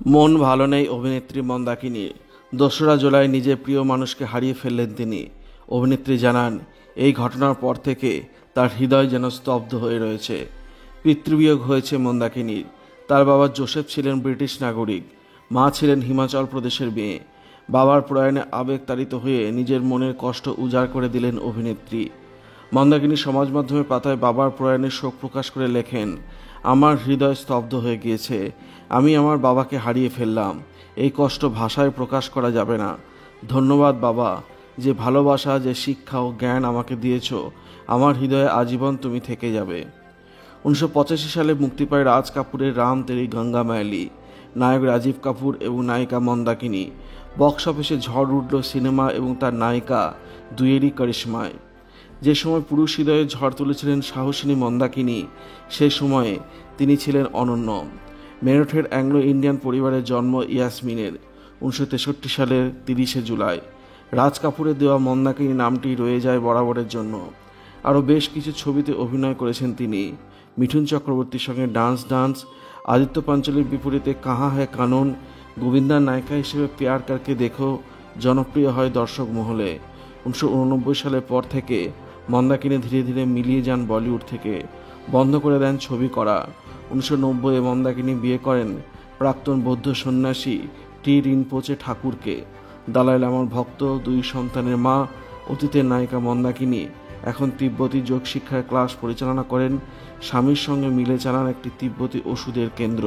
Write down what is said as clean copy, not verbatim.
মন ভালো নেই অভিনেত্রী মন্দাকিনীর। ২রা জুলাই নিজের প্রিয় মানুষকে হারিয়ে ফেললেন তিনি। অভিনেত্রী জানান, এই ঘটনার পর থেকে তার হৃদয় যেন স্তব্ধ হয়ে রয়েছে। পিতৃবিয়োগ হয়েছে মন্দাকিনীর। তার বাবা জোসেফ ছিলেন ব্রিটিশ নাগরিক, মা ছিলেন হিমাচল প্রদেশের মেয়ে। বাবার প্রয়াণে আবেগতাড়িত হয়ে নিজের মনের কষ্ট উজাড় করে দিলেন অভিনেত্রী। মন্দাকিনী সমাজ মাধ্যমের পাতায় বাবার প্রয়াণে শোক প্রকাশ করে লেখেন, আমার হৃদয় স্তব্ধ হয়ে গিয়েছে। আমি আমার বাবাকে হারিয়ে ফেললাম। এই কষ্ট ভাষায় প্রকাশ করা যাবে না। ধন্যবাদ বাবা, যে ভালোবাসা, যে শিক্ষা ও জ্ঞান আমাকে দিয়েছ, আমার হৃদয়ে আজীবন তুমি থেকে যাবে। 1985 সালে মুক্তি পায় রাজ কাপুরের রাম তেরি গঙ্গা ম্যালি। নায়ক রাজীব কাপুর এবং নায়িকা মন্দাকিনী। বক্স অফিসে ঝড় উঠল সিনেমা এবং তার নায়িকা দুইয়েরই কারিশমায়। যে সময় পুরুষ হৃদয়ে ঝড় তুলেছিলেন সাহসিনী মন্দাকিনী, সে সময়ে তিনি ছিলেন অনন্য। মেরঠের অ্যাংলো ইন্ডিয়ান পরিবারে জন্ম ইয়াসমিনের 1963 সালের 30শে জুলাই। রাজ কাপুরের দেওয়া মন্দাকিনী নামটি রয়ে যায় বরাবরের জন্য। আরও বেশ কিছু ছবিতে অভিনয় করেছেন তিনি। মিঠুন চক্রবর্তীর সঙ্গে ডান্স, আদিত্য পাঞ্চলির বিপরীতে কাহা হ্যায় কানুন, গোবিন্দার নায়িকা হিসেবে প্যার করকে দেখো জনপ্রিয় হয় দর্শক মহলে। 1989 সালের পর থেকে মন্দাকিনী ধীরে ধীরে মিলিয়ে যান বলিউড থেকে, বন্ধ করে দেন ছবি করা। 1990-এ মন্দাকিনী বিয়ে করেন প্রাক্তন বৌদ্ধ সন্ন্যাসী টি রিনপোচে ঠাকুরকে। দালাই লামার ভক্ত, 2 সন্তানের মা, অতীতের নায়িকা মন্দাকিনী এখন তিব্বতী যোগ শিক্ষার ক্লাস পরিচালনা করেন। স্বামীর সঙ্গে মিলে চালান একটি তিব্বতী ওষুধের কেন্দ্র।